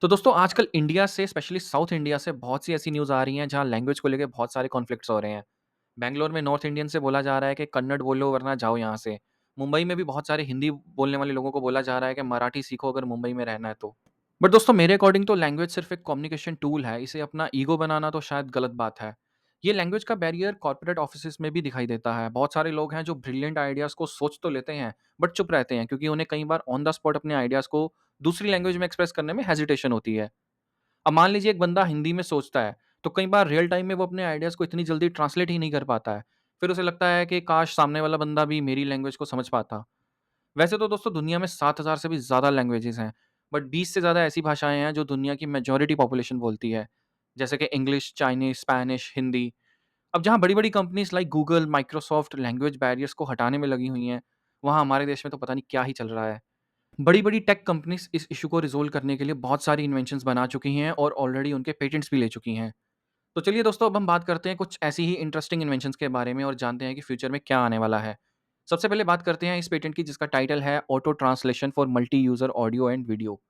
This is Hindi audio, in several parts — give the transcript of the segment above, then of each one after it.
तो दोस्तों आजकल इंडिया से स्पेशली साउथ इंडिया से बहुत सी ऐसी न्यूज़ आ रही हैं जहाँ लैंग्वेज को लेके बहुत सारे कॉन्फ्लिक्ट्स हो रहे हैं। बैंगलोर में नॉर्थ इंडियन से बोला जा रहा है कि कन्नड़ बोलो वरना जाओ यहाँ से। मुंबई में भी बहुत सारे हिंदी बोलने वाले लोगों को बोला जा रहा है कि मराठी सीखो अगर मुंबई में रहना है तो। बट दोस्तों मेरे अकॉर्डिंग तो लैंग्वेज सिर्फ एक कम्युनिकेशन टूल है, इसे अपना ईगो बनाना तो शायद गलत बात है। ये लैंग्वेज का बैरियर कॉर्पोरेट ऑफिसेज में भी दिखाई देता है। बहुत सारे लोग हैं जो ब्रिलियंट आइडियाज़ को सोच तो लेते हैं बट चुप रहते हैं क्योंकि उन्हें कई बार ऑन द स्पॉट अपने आइडियाज़ को दूसरी लैंग्वेज में एक्सप्रेस करने में हेजिटेशन होती है। अब मान लीजिए एक बंदा हिंदी में सोचता है, तो कई बार रियल टाइम में वो अपने आइडियाज़ को इतनी जल्दी ट्रांसलेट ही नहीं कर पाता है। फिर उसे लगता है कि काश सामने वाला बंदा भी मेरी लैंग्वेज को समझ पाता। वैसे तो दोस्तों दुनिया में 7,000 से भी ज़्यादा लैंग्वेजेज़ हैं, बट 20 से ज़्यादा ऐसी भाषाएँ हैं जो दुनिया की मेजॉरिटी पॉपुलेशन बोलती है, जैसे कि इंग्लिश, चाइनीज़, स्पेनिश, हिंदी। अब जहाँ बड़ी-बड़ी companies like Google, Microsoft language barriers को हटाने में लगी हुई हैं, वहाँ हमारे देश में तो पता नहीं क्या ही चल रहा है। बड़ी-बड़ी टेक कंपनीज़ इस इश्यू को रिज़ॉल्व करने के लिए बहुत सारी इन्वेंशंस बना चुकी हैं और ऑलरेडी उनके पेटेंट्स भी ले चुकी हैं। तो चलिए दोस्तों अब हम बात करते हैं कुछ ऐसी ही इंटरेस्टिंग इन्वेंशंस के बारे में और जानते हैं कि फ्यूचर में क्या आने वाला है। सबसे पहले बात करते हैं इस पेटेंट की जिसका टाइटल है auto translation for multi user audio and video.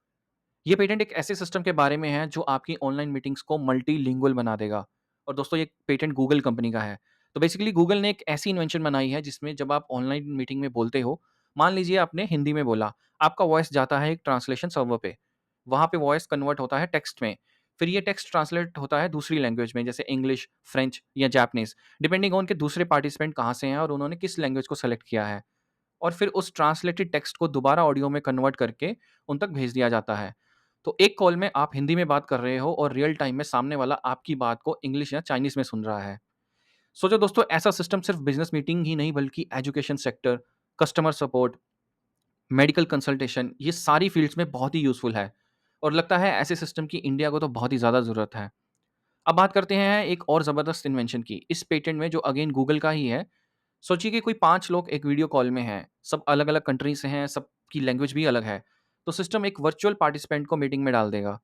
ये पेटेंट एक ऐसे सिस्टम के बारे में है जो आपकी ऑनलाइन मीटिंग्स को मल्टीलिंगुअल बना देगा। और दोस्तों ये पेटेंट गूगल कंपनी का है। तो बेसिकली गूगल ने एक ऐसी इन्वेंशन बनाई है जिसमें जब आप ऑनलाइन मीटिंग में बोलते हो, मान लीजिए आपने हिंदी में बोला, आपका वॉइस जाता है एक ट्रांसलेशन सर्वर पे। वहाँ पे वॉइस कन्वर्ट होता है टेक्स्ट में। फिर ये टेक्स्ट ट्रांसलेट होता है दूसरी लैंग्वेज में जैसे इंग्लिश, फ्रेंच या जापानीज़, डिपेंडिंग ऑन के दूसरे पार्टिसिपेंट कहाँ से हैं और उन्होंने किस लैंग्वेज को सेलेक्ट किया है। और फिर उस ट्रांसलेटेड टेक्स्ट को दोबारा ऑडियो में कन्वर्ट करके उन तक भेज दिया जाता है। तो एक कॉल में आप हिंदी में बात कर रहे हो और रियल टाइम में सामने वाला आपकी बात को इंग्लिश या चाइनीज़ में सुन रहा है। सोचो दोस्तों ऐसा सिस्टम सिर्फ बिज़नेस मीटिंग ही नहीं बल्कि education sector, customer support, medical consultation ये सारी फ़ील्ड्स में बहुत ही यूज़फुल है। और लगता है ऐसे सिस्टम की इंडिया को तो बहुत ही ज़्यादा ज़रूरत है। अब बात करते हैं एक और ज़बरदस्त इन्वेंशन की। इस पेटेंट में जो अगेन गूगल का ही है। सोचिए कि कोई 5 लोग एक वीडियो कॉल में हैं, सब अलग-अलग कंट्री से हैं, सबकी लैंग्वेज भी अलग है। तो सिस्टम एक वर्चुअल पार्टिसिपेंट को मीटिंग में डाल देगा,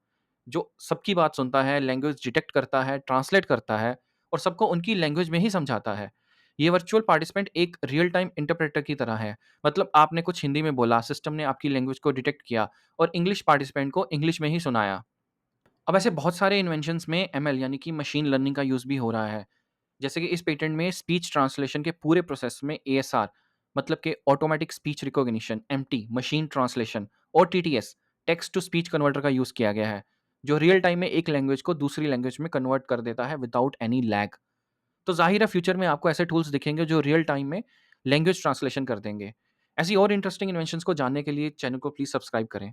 जो सबकी बात सुनता है, लैंग्वेज डिटेक्ट करता है, ट्रांसलेट करता है और सबको उनकी लैंग्वेज में ही समझाता है। ये वर्चुअल पार्टिसिपेंट एक रियल टाइम इंटरप्रेटर की तरह है। मतलब आपने कुछ हिंदी में बोला, सिस्टम ने आपकी लैंग्वेज को डिटेक्ट किया और इंग्लिश पार्टिसिपेंट को इंग्लिश में ही सुनाया। अब ऐसे बहुत सारे इन्वेंशंस में एमएल यानी कि मशीन लर्निंग का यूज़ भी हो रहा है। जैसे कि इस पेटेंट में स्पीच ट्रांसलेशन के पूरे प्रोसेस में एएसआर मतलब कि automatic speech recognition, MT machine translation और TTS text to speech converter का यूज़ किया गया है, जो रियल टाइम में एक लैंग्वेज को दूसरी लैंग्वेज में कन्वर्ट कर देता है विदाउट एनी लैग। तो ज़ाहिर है फ्यूचर में आपको ऐसे टूल्स दिखेंगे जो रियल टाइम में लैंग्वेज ट्रांसलेशन कर देंगे। ऐसी और इंटरेस्टिंग इन्वेंशंस को जानने के लिए चैनल को प्लीज़ सब्सक्राइब करें।